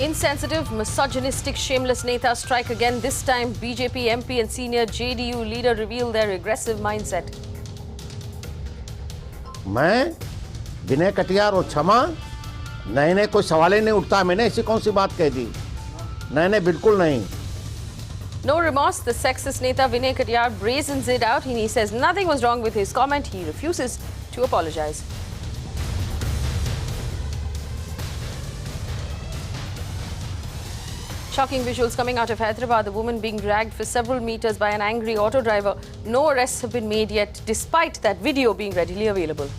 Insensitive, misogynistic, shameless Neta strike again. This time, BJP MP and senior JDU leader reveal their aggressive mindset. मैं विनय कटियार और क्षमा नए कोई सवाल ही नहीं उठता. मैंने ऐसी कौन सी बात कह दी? नए बिल्कुल नहीं. No remorse. The sexist Neta Vinay Katiyar brazens it out and he says nothing was wrong with his comment. He refuses to apologize. Shocking visuals coming out of Hyderabad. The woman being dragged for several meters by an angry auto driver. No arrests have been made yet, despite that video being readily available.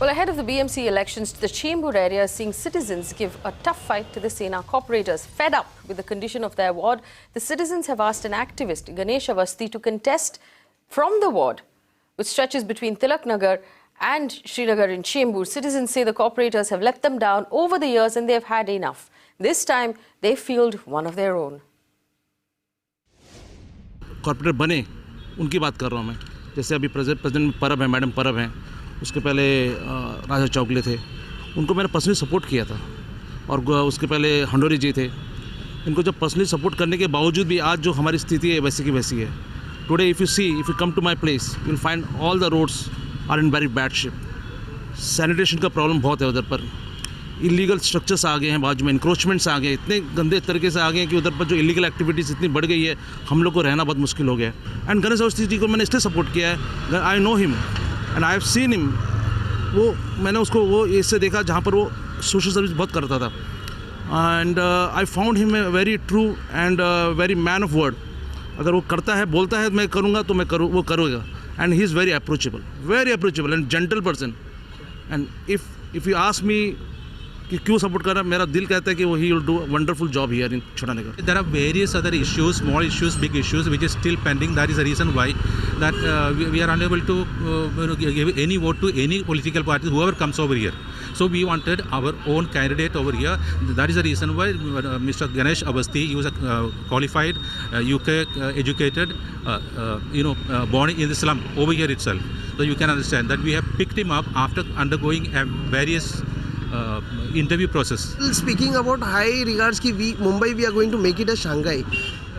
Well, ahead of the BMC elections, the Chembur area is seeing citizens give a tough fight to the Sena corporators. Fed up with the condition of their ward, the citizens have asked an activist, Ganesh Avasthi, to contest from the ward, which stretches between Tilak Nagar and Srinagar in Chembur. Citizens say the corporators have let them down over the years and they have had enough. This time, they field one of their own. Corporator बने उनकी बात कर रहा हूँ मैं. जैसे अभी president परब है, मैडम परब हैं, उसके पहले राजा चौगले थे, उनको मैंने पर्सनली सपोर्ट किया था. और उसके पहले हंडोरी जी थे. इनको जब पर्सनली सपोर्ट करने के बावजूद भी आज जो हमारी स्थिति है वैसी की वैसी है. Today if you come to my place you will find all the roads are in very bad shape. Sanitation का प्रॉब्लम बहुत है उधर पर. इलीगल स्ट्रक्चर्स आ गए हैं, बाजू में इंक्रोचमेंट्स आ गए, इतने गंदे तरीके से आ गए हैं कि उधर पर जो इलीगल एक्टिविटीज़ इतनी बढ़ गई है, हम लोग को रहना बहुत मुश्किल हो गया है. एंड गणेश अवस्थी जी को मैंने इसलिए सपोर्ट किया है, I know him and I have seen him. वो मैंने उसको वो इससे देखा जहाँ पर वो सोशल सर्विस बहुत करता था. And I found him a very true and very man of word. अगर वो करता है, बोलता है मैं करूँगा तो वो करूँगा. And he is very approachable and gentle person. And if you ask me कि क्यों सपोर्ट कर रहा है, मेरा दिल कहता है कि वो he will do wonderful job here in Chhotanagar. There are various other issues, small issues, big issues, which is still pending. That is the reason why that we are unable to give any vote to any political party, whoever comes over here. So we wanted our own candidate over here. That is the reason why Mr. Ganesh Avasthi, he was a qualified, UK educated, born in the slum over here itself. So you can understand that we have picked him up after undergoing various interview process. Speaking about high regards ki Mumbai we are going to make it a Shanghai.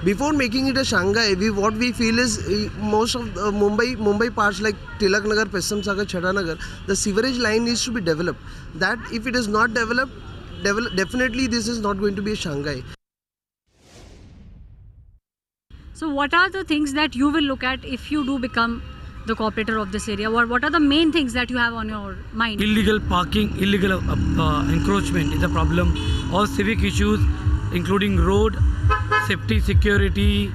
Before making it a Shanghai, what we feel is most of Mumbai parts like Tilak Nagar, Pesam Sagar, Chhata Nagar, the sewerage line needs to be developed. That if it is not developed, definitely this is not going to be a Shanghai. So what are the things that you will look at if you do become the cooperator of this area? What are the main things that you have on your mind? Illegal parking, illegal encroachment is a problem. All civic issues, including road, safety, security,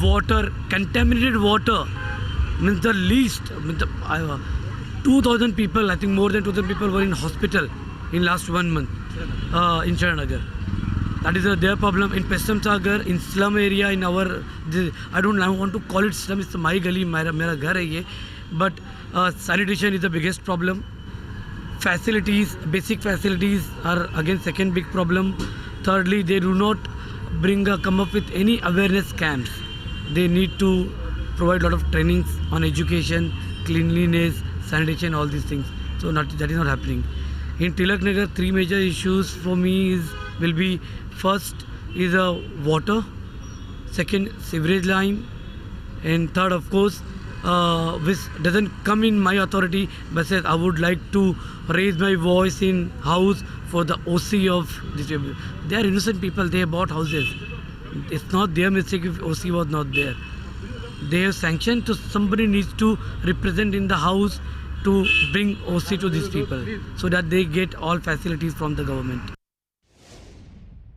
water, contaminated water. Means the least, 2,000 people, I think more than 2,000 people were in hospital in last 1 month in Srinagar. That is their problem. In Pesam Sagar, in slum area, in our, I don't want to call it slum, it's my gully, mera ghar hai ye. But sanitation is the biggest problem. Facilities, basic facilities are again second big problem. Thirdly, they do not come up with any awareness camps. They need to provide a lot of trainings on education, cleanliness, sanitation, all these things. So that is not happening. In Tilak Nagar, 3 major issues for me will be: first is water, second sewerage line, and third, of course, which doesn't come in my authority, but says I would like to raise my voice in house for the OC of this. They are innocent people, they have bought houses. It's not their mistake if OC was not there. They have sanctioned, so somebody needs to represent in the house to bring OC to these people so that they get all facilities from the government.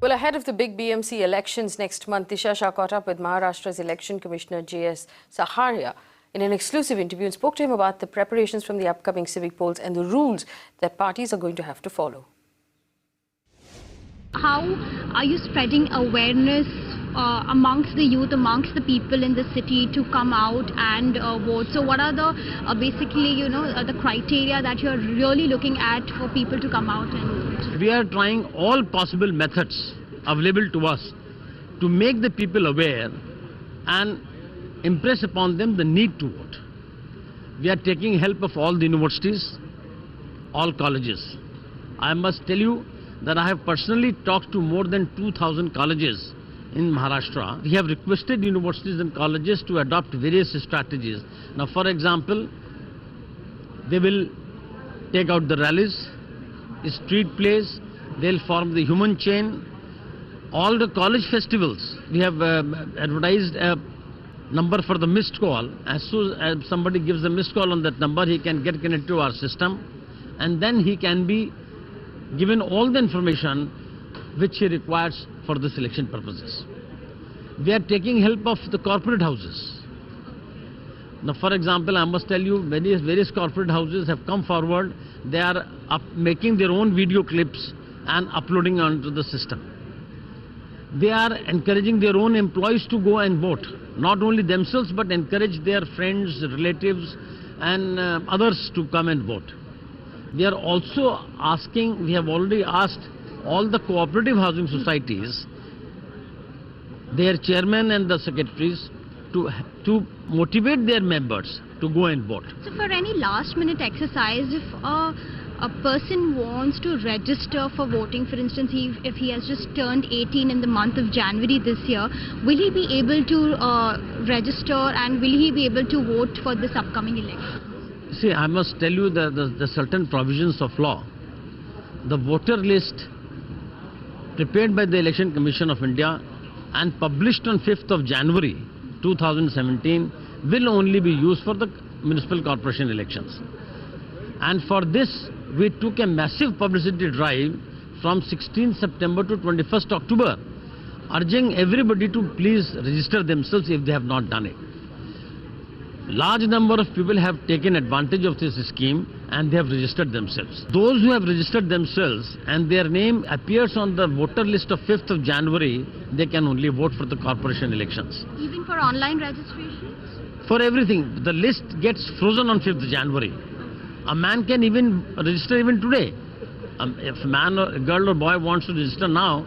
Well, ahead of the big BMC elections next month, Disha Shah caught up with Maharashtra's Election Commissioner J.S. Saharia in an exclusive interview and spoke to him about the preparations from the upcoming civic polls and the rules that parties are going to have to follow. How are you spreading awareness amongst the youth, amongst the people in the city to come out and vote? So what are the basically, the criteria that you're really looking at for people to come out and vote? We are trying all possible methods available to us to make the people aware and impress upon them the need to vote. We are taking help of all the universities, all colleges. I must tell you that I have personally talked to more than 2,000 colleges in Maharashtra. We have requested universities and colleges to adopt various strategies. Now, for example, they will take out the rallies, street plays, they'll form the human chain. All the college festivals, we have advertised a number for the missed call. As soon as somebody gives a missed call on that number, he can get connected to our system, and then he can be given all the information which he requires for the selection purposes. We are taking help of the corporate houses. Now, for example, I must tell you, various corporate houses have come forward. They are making their own video clips and uploading onto the system. They are encouraging their own employees to go and vote. Not only themselves, but encourage their friends, relatives, and others to come and vote. We are also asking, we have already asked all the cooperative housing societies, their chairmen and the secretaries, to motivate their members to go and vote. So for any last minute exercise, if a person wants to register for voting, for instance, if he has just turned 18 in the month of January this year, will he be able to register, and will he be able to vote for this upcoming election? See, I must tell you that the certain provisions of law, the voter list prepared by the Election Commission of India and published on 5th of January 2017 will only be used for the municipal corporation elections. And for this, we took a massive publicity drive from 16th September to 21st October, urging everybody to please register themselves if they have not done it. Large number of people have taken advantage of this scheme and they have registered themselves. Those who have registered themselves and their name appears on the voter list of 5th of January, they can only vote for the corporation elections. Even for online registrations? For everything. The list gets frozen on 5th of January. A man can even register even today. If a man or a girl or boy wants to register now,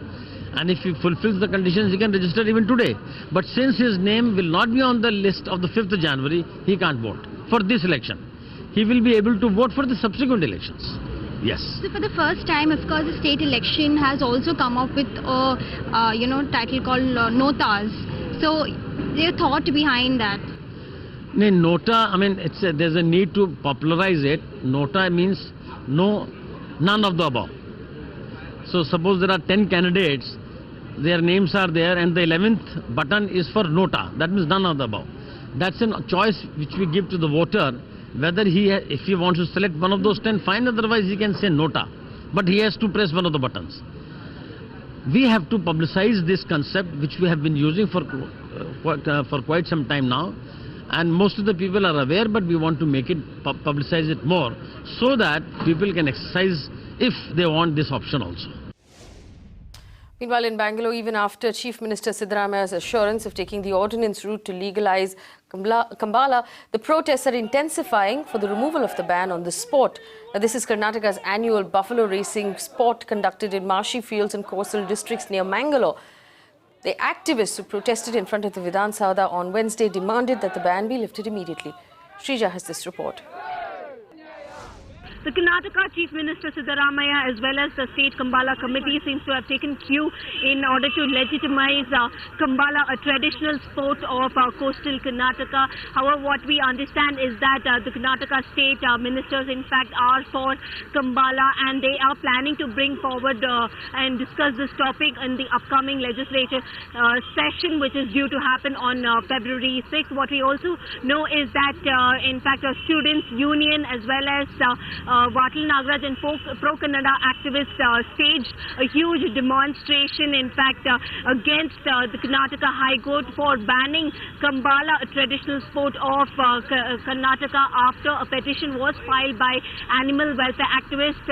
and if he fulfills the conditions, he can register even today. But since his name will not be on the list of the 5th of January, he can't vote for this election. He will be able to vote for the subsequent elections. Yes. So for the first time, of course, the state election has also come up with a title called Notas. So their thought behind that? Nota, I mean, there's a need to popularize it. Nota means no, none of the above. So suppose there are 10 candidates, their names are there, and the 11th button is for Nota. That means none of the above. That's a choice which we give to the voter, whether if he wants to select one of those 10, fine, otherwise he can say Nota. But he has to press one of the buttons. We have to publicize this concept, which we have been using for quite some time now. And most of the people are aware, but we want to make it, publicize it more, so that people can exercise if they want this option also. Meanwhile, in Bangalore, even after Chief Minister Siddaramaia's assurance of taking the ordinance route to legalize Kambala, the protests are intensifying for the removal of the ban on the sport. Now, this is Karnataka's annual buffalo racing sport conducted in marshy fields and coastal districts near Mangalore. The activists who protested in front of the Vidhan Sauda on Wednesday demanded that the ban be lifted immediately. Shrija has this report. The Karnataka Chief Minister Siddaramaiah as well as the State Kambala Committee seems to have taken cue in order to legitimize Kambala, a traditional sport of coastal Karnataka. However, what we understand is that the Karnataka State ministers in fact are for Kambala, and they are planning to bring forward and discuss this topic in the upcoming legislative session, which is due to happen on February 6th. What we also know is that in fact a students' union as well as Vatal Nagaraj and Pro Kannada activists staged a huge demonstration, in fact, against the Karnataka High Court for banning Kambala, a traditional sport of Karnataka, after a petition was filed by animal welfare activist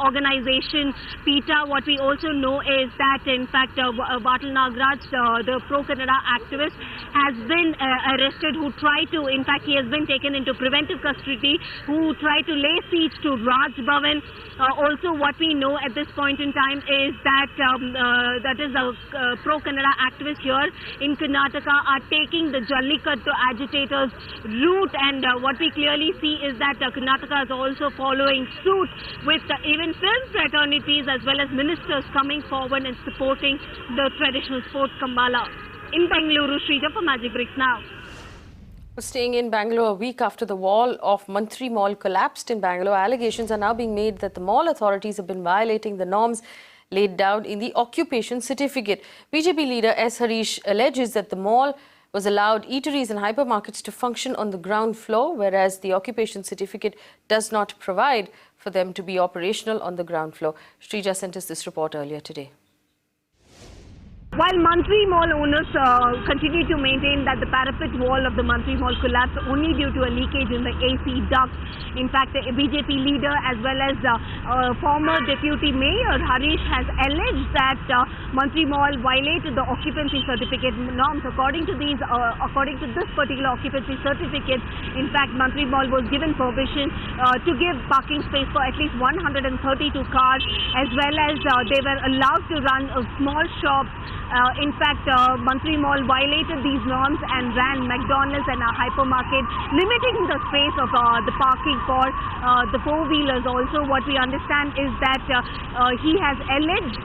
organization PETA. What we also know is that, in fact, Vatal Nagaraj, the Pro Kannada activist, has been arrested, who tried to, in fact, he has been taken into preventive custody, who tried to lay siege next to Raj Bhavan. Also, what we know at this point in time is that that is a pro-Kannada activist here in Karnataka are taking the Jallikattu agitators route, and what we clearly see is that Karnataka is also following suit with even film fraternities as well as ministers coming forward and supporting the traditional sport Kambala. In Bengaluru, Shrija for Magic Bricks Now. Staying in Bangalore a week after the wall of Mantri Mall collapsed in Bangalore, allegations are now being made that the mall authorities have been violating the norms laid down in the occupation certificate. BJP leader S. Harish alleges that the mall was allowed eateries and hypermarkets to function on the ground floor, whereas the occupation certificate does not provide for them to be operational on the ground floor. Shrija sent us this report earlier today. While Mantri Mall owners continue to maintain that the parapet wall of the Mantri Mall collapsed only due to a leakage in the AC duct. In fact, the BJP leader as well as former Deputy Mayor Harish has alleged that Mantri Mall violated the occupancy certificate norms. According to this particular occupancy certificate, in fact, Mantri Mall was given permission to give parking space for at least 132 cars, as well as they were allowed to run a small shop. In fact, Mantri Mall violated these norms and ran McDonald's and a hypermarket, limiting the space of the parking for the four-wheelers. Also, what we understand is that he has alleged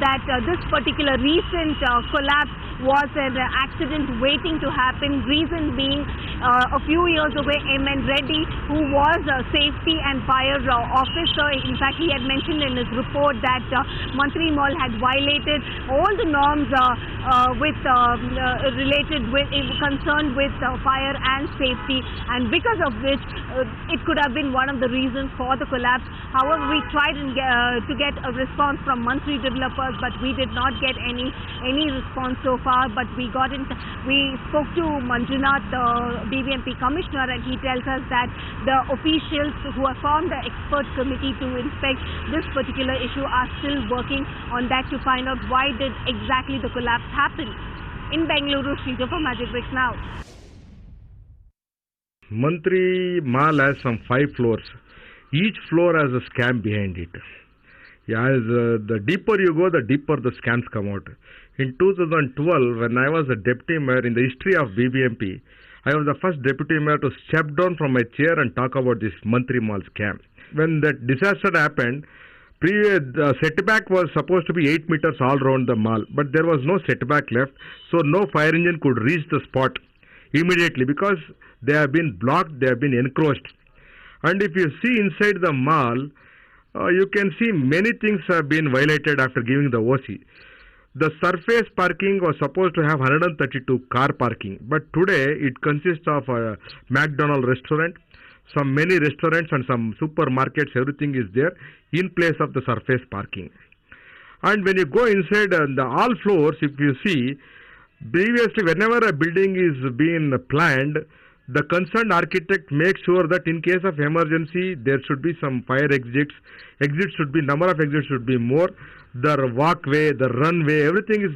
that this particular recent collapse was an accident waiting to happen. Reason being, a few years ago, M.N. Reddy, who was a safety and fire officer, in fact, he had mentioned in his report that Mantri Mall had violated all the norms concerned with fire and safety, and because of which it could have been one of the reasons for the collapse. However, we tried to get a response from Mantri developers, but we did not get any response so far. But we spoke to Manjunath, the BBMP commissioner, and he tells us that the officials who have formed the expert committee to inspect this particular issue are still working on that to find out why did exactly the collapse happen. In Bengaluru, Shrija for Magic Bricks Now. Mantri Mall has some 5 floors. Each floor has a scam behind it. As the deeper you go, the deeper the scams come out. In 2012, when I was a deputy mayor in the history of BBMP, I was the first deputy mayor to step down from my chair and talk about this Mantri Mall scam. When that disaster happened, the setback was supposed to be 8 meters all around the mall, but there was no setback left, so no fire engine could reach the spot immediately because they have been blocked, they have been encroached. And if you see inside the mall, you can see many things have been violated after giving the OC. The surface parking was supposed to have 132 car parking, but today it consists of a McDonald's restaurant, some many restaurants and some supermarkets, everything is there in place of the surface parking. And when you go inside the all floors, if you see, previously whenever a building is being planned, the concerned architect makes sure that in case of emergency, there should be some fire exits. Number of exits should be more. The walkway, the runway, everything is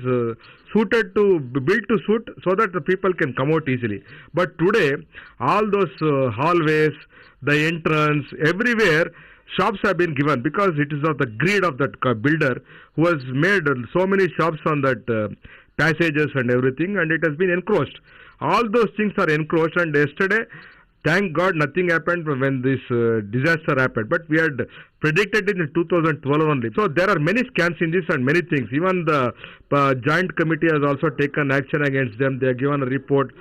built to suit so that the people can come out easily. But today, all those hallways, the entrance, everywhere, shops have been given because it is of the greed of that builder who has made so many shops on that passages and everything, and it has been encroached. All those things are encroached, and yesterday, thank God, nothing happened when this disaster happened. But we had predicted it in 2012 only. So there are many scams in this and many things. Even the joint committee has also taken action against them. They have given a report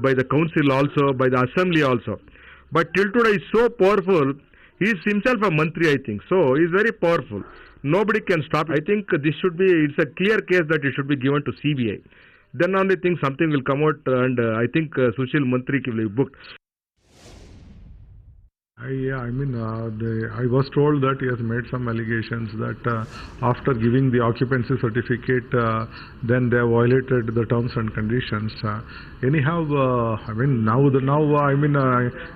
by the council also, by the assembly also. But till today, he is so powerful. He is himself a mantri, I think. So he is very powerful. Nobody can stop. I think this should be, it's a clear case that it should be given to CBI. Then only think something will come out, and I think Sushil Mantri will be booked. I was told that he has made some allegations that after giving the occupancy certificate, then they violated the terms and conditions. Anyhow,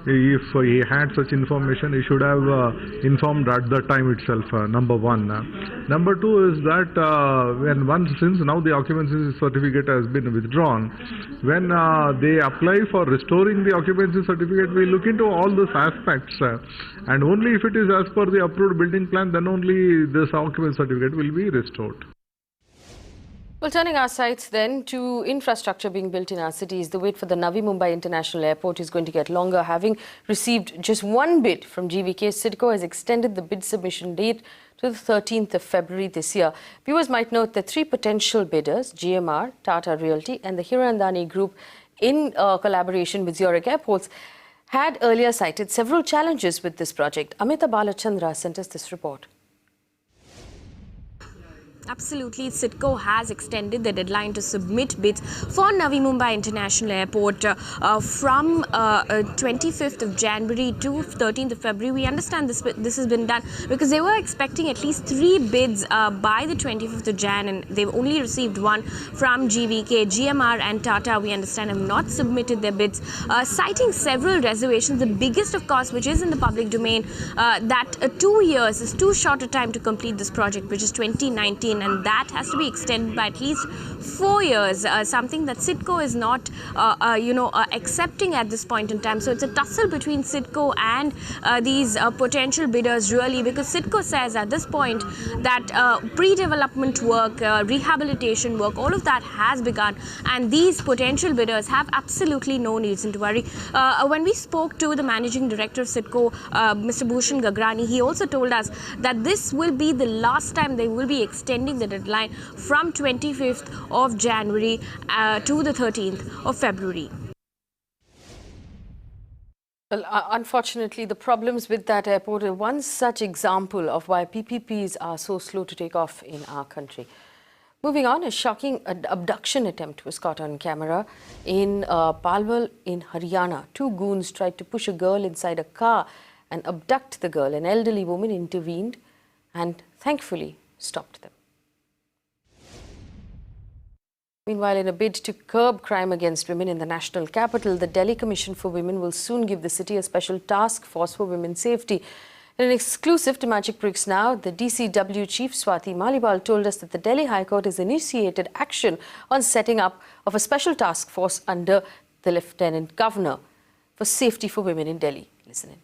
if he had such information, he should have informed at the time itself. Number one. Number two is that since now the occupancy certificate has been withdrawn, when they apply for restoring the occupancy certificate, we look into all those aspects. and only if it is as per the approved building plan, then only this occupancy certificate will be restored. Well, turning our sights then to infrastructure being built in our cities, the wait for the Navi Mumbai International Airport is going to get longer. Having received just one bid from GVK, CIDCO has extended the bid submission date to the 13th of February this year. Viewers might note that three potential bidders, GMR, Tata Realty and the Hirandani Group, in collaboration with Zurich Airports, had earlier cited several challenges with this project. Amita Balachandra sent us this report. Absolutely, CIDCO has extended the deadline to submit bids for Navi Mumbai International Airport from 25th of January to 13th of February. We understand this has been done because they were expecting at least three bids by the 25th of Jan, and they've only received one from GVK. GMR and Tata, we understand, have not submitted their bids, citing several reservations. The biggest, of course, which is in the public domain, that 2 years is too short a time to complete this project, which is 2019. And that has to be extended by at least 4 years, something that CIDCO is not, accepting at this point in time. So it's a tussle between CIDCO and these potential bidders, really, because CIDCO says at this point that pre-development work, rehabilitation work, all of that has begun, and these potential bidders have absolutely no reason to worry. When we spoke to the managing director of CIDCO, Mr. Bhushan Gagrani, he also told us that this will be the last time they will be extending the deadline from 25th of January to the 13th of February. Well, unfortunately, the problems with that airport are one such example of why PPPs are so slow to take off in our country. Moving on, a shocking abduction attempt was caught on camera in Palwal in Haryana. Two goons tried to push a girl inside a car and abduct the girl. An elderly woman intervened and thankfully stopped them. Meanwhile, in a bid to curb crime against women in the national capital, the Delhi Commission for Women will soon give the city a special task force for women's safety. In an exclusive to Magic Bricks Now, the DCW Chief Swati Malibal told us that the Delhi High Court has initiated action on setting up of a special task force under the Lieutenant Governor for safety for women in Delhi. Listen in.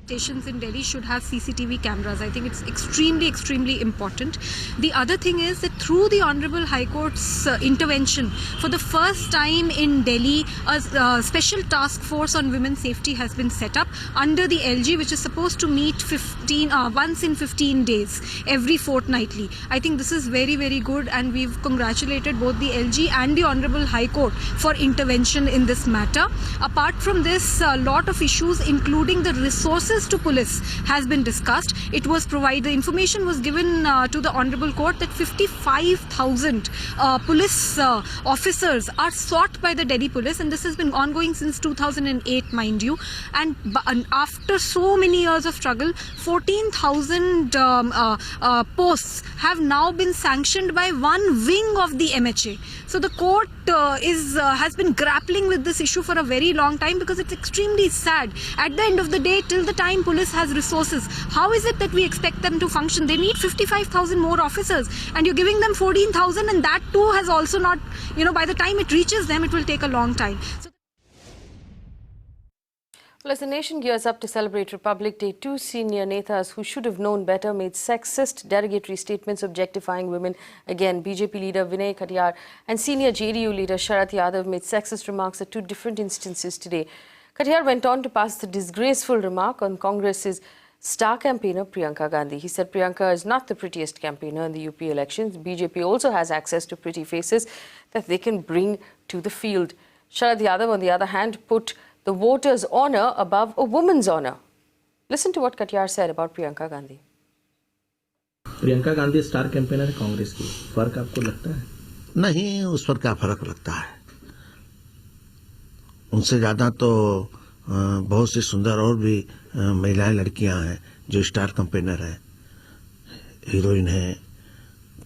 Stations in Delhi should have CCTV cameras. I think it's extremely important. The other thing is that through the Honorable High Court's intervention, for the first time in Delhi, a special task force on women's safety has been set up under the LG, which is supposed to meet once in 15 days, every fortnightly. I think this is very good, and we've congratulated both the LG and the Honorable High Court for intervention in this matter. Apart from this, a lot of issues, including the resources to police, has been discussed. It was provided, the information was given to the Honorable Court that 55,000 police officers are sought by the Delhi police, and this has been ongoing since 2008, mind you. And after so many years of struggle, 14,000 posts have now been sanctioned by one wing of the MHA. So the court has been grappling with this issue for a very long time, because it's extremely sad. At the end of the day, till the time police has resources, how is it that we expect them to function? They need 55,000 more officers, and you're giving them 14,000, and that too has also not, by the time it reaches them, it will take a long time. Well, as the nation gears up to celebrate Republic Day, two senior netas who should have known better made sexist, derogatory statements objectifying women. Again, BJP leader Vinay Katiyar and senior JDU leader Sharat Yadav made sexist remarks at two different instances today. Katiyar went on to pass the disgraceful remark on Congress's star campaigner Priyanka Gandhi. He said Priyanka is not the prettiest campaigner in the UP elections. BJP also has access to pretty faces that they can bring to the field. Sharat Yadav, on the other hand, put the voter's honour above a woman's honour. Listen to what Katiyar said about Priyanka Gandhi. Priyanka Gandhi star campaigner है कांग्रेस की, फर्क आपको लगता है? नहीं, उस पर क्या फर्क लगता है? उनसे ज़्यादा तो बहुत सी सुंदर और भी महिलाएं, लड़कियां हैं जो स्टार कैंपेनर हैं, हीरोइन हैं,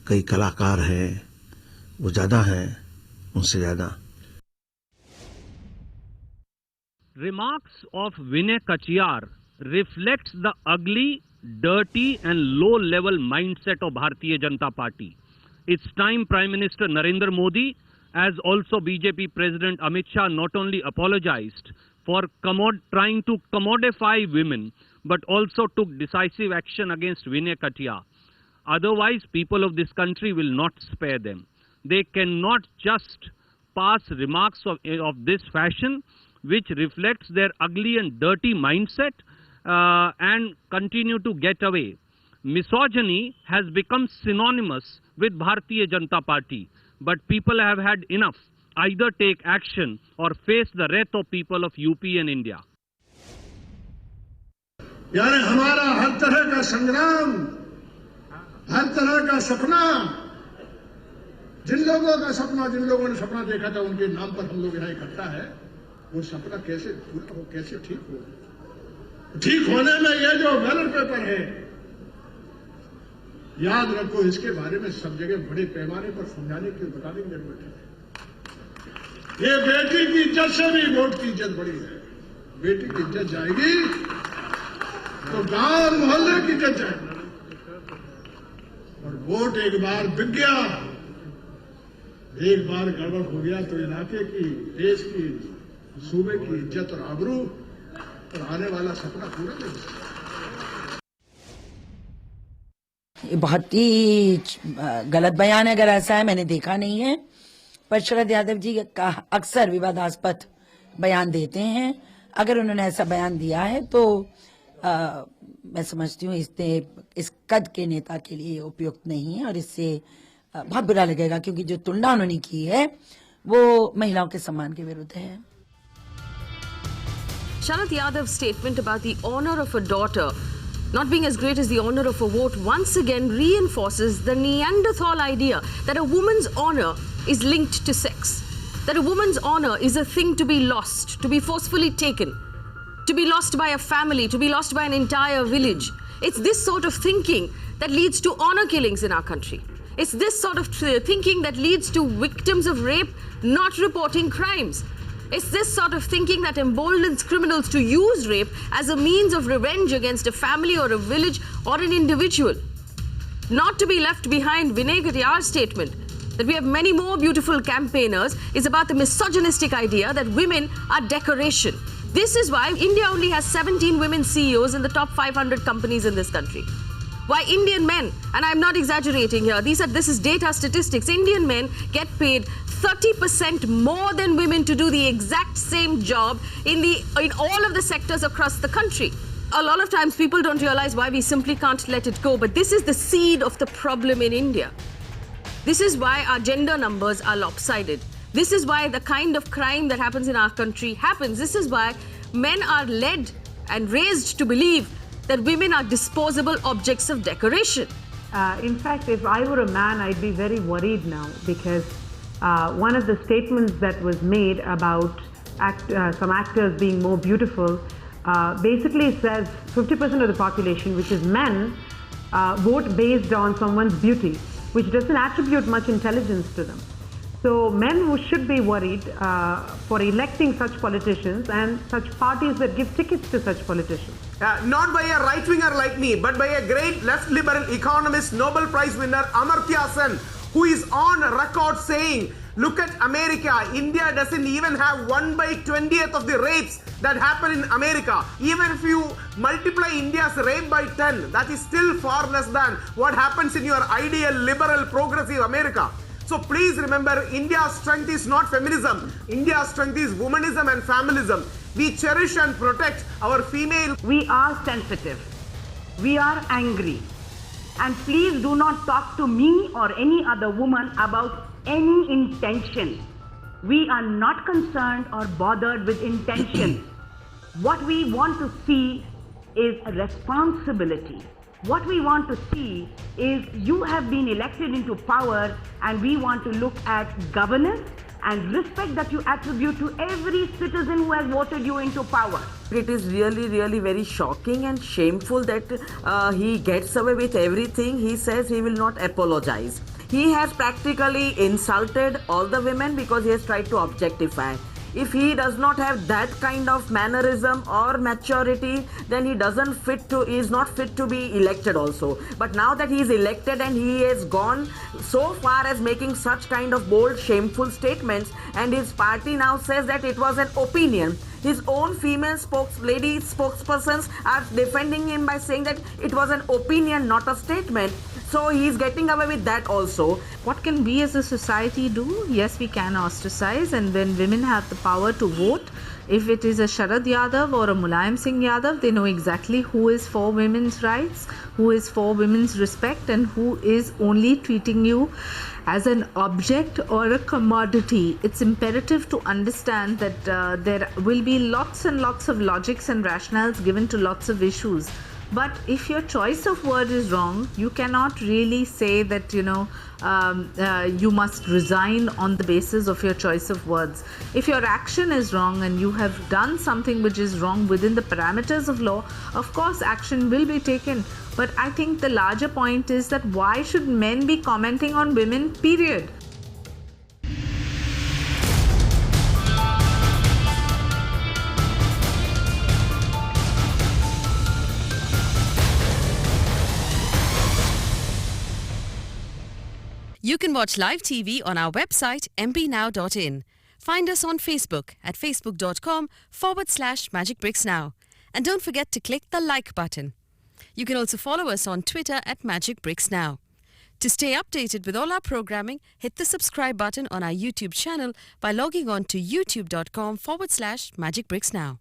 कई कलाकार हैं, वो ज़्यादा हैं उनसे ज़्यादा. Remarks of Vinay Katiyar reflects the ugly, dirty and low-level mindset of Bharatiya Janata Party. It's time Prime Minister Narendra Modi, as also BJP President Amit Shah, not only apologized for trying to commodify women, but also took decisive action against Vinay Katia. Otherwise, people of this country will not spare them. They cannot just pass remarks of this fashion, which reflects their ugly and dirty mindset, and continue to get away. Misogyny has become synonymous with Bharatiya Janata Party, but people have had enough. Either take action or face the wrath of people of UP and India. यानी हमारा हर तरह का संग्राम, हर तरह का सपना, जिन लोगों ने सपना देखा था, उनके नाम पर हम लोग यहाँ इकट्ठा है, वो सपना कैसे पूरा हो, कैसे ठीक हो? ठीक होने में ये जो बैलेट पेपर है, याद रखो, इसके बारे में सब जगह बड़े पैमाने पर समझाने की, बताने की जरूरत है। ये बेटी की इज्जत से भी वोट की इज्जत बड़ी है। बेटी की इज्जत जाएगी तो गांव मोहल्ले की इज्जत जाएगी, और वोट एक बार बिक गया, एक बार गड़बड़ हो गया तो इलाके की, देश की, सूबे की इज्जत और आबरू और आने वाला सपना पूरा नहीं हो सकता। ये बहुत ही गलत बयान है, अगर ऐसा है, मैंने देखा नहीं है, पर शरद यादव जी का अक्सर विवादास्पद बयान देते हैं। अगर उन्होंने ऐसा बयान दिया है तो मैं समझती हूँ इस कद के नेता के लिए उपयुक्त नहीं है, और इससे बहुत बुरा लगेगा, क्योंकि जो तुलना उन्होंने की है वो महिलाओं के सम्मान के विरुद्ध है। Sharad Yadav's statement about the honor of a daughter not being as great as the honor of a vote once again reinforces the Neanderthal idea that a woman's honor is linked to sex, that a woman's honor is a thing to be lost, to be forcefully taken, to be lost by a family, to be lost by an entire village. It's this sort of thinking that leads to honor killings in our country. It's this sort of thinking that leads to victims of rape not reporting crimes. It's this sort of thinking that emboldens criminals to use rape as a means of revenge against a family or a village or an individual. Not to be left behind, Vinay Katiar's statement that we have many more beautiful campaigners is about the misogynistic idea that women are decoration. This is why India only has 17 women CEOs in the top 500 companies in this country. Why Indian men, and I'm not exaggerating here, this is data statistics, Indian men get paid 30% more than women to do the exact same job in all of the sectors across the country. A lot of times people don't realize why we simply can't let it go, but this is the seed of the problem in India. This is why our gender numbers are lopsided. This is why the kind of crime that happens in our country happens. This is why men are led and raised to believe that women are disposable objects of decoration. In fact, if I were a man, I'd be very worried now, because one of the statements that was made about some actors being more beautiful basically says 50% of the population, which is men, vote based on someone's beauty, which doesn't attribute much intelligence to them. So men who should be worried for electing such politicians and such parties that give tickets to such politicians. Not by a right-winger like me, but by a great left liberal economist, Nobel Prize winner Amartya Sen, who is on record saying, look at America, India doesn't even have 1/20th of the rapes that happen in America. Even if you multiply India's rape by 10, that is still far less than what happens in your ideal liberal progressive America. So please remember, India's strength is not feminism. India's strength is womanism and feminism. We cherish and protect our female. We are sensitive. We are angry. And please do not talk to me or any other woman about any intention. We are not concerned or bothered with intention. What we want to see is a responsibility. What we want to see is you have been elected into power, and we want to look at governance and respect that you attribute to every citizen who has voted you into power. It is really, really very shocking and shameful that he gets away with everything. He says he will not apologize. He has practically insulted all the women because he has tried to objectify. If he does not have that kind of mannerism or maturity, then he is not fit to be elected also. But now that he is elected and he has gone so far as making such kind of bold, shameful statements, and his party now says that it was an opinion, His own female lady spokespersons are defending him by saying that it was an opinion, not a statement. So he's getting away with that also. What can we as a society do? Yes, we can ostracize, and when women have the power to vote, if it is a Sharad Yadav or a Mulayam Singh Yadav, they know exactly who is for women's rights, who is for women's respect, and who is only treating you as an object or a commodity. It's imperative to understand that there will be lots and lots of logics and rationales given to lots of issues. But if your choice of word is wrong, you cannot really say that, you must resign on the basis of your choice of words. If your action is wrong and you have done something which is wrong within the parameters of law, of course action will be taken. But I think the larger point is that why should men be commenting on women, period? You can watch live TV on our website mpnow.in. Find us on Facebook at facebook.com/magicbricksnow. And don't forget to click the like button. You can also follow us on Twitter at magicbricksnow. To stay updated with all our programming, hit the subscribe button on our YouTube channel by logging on to youtube.com/magicbricksnow.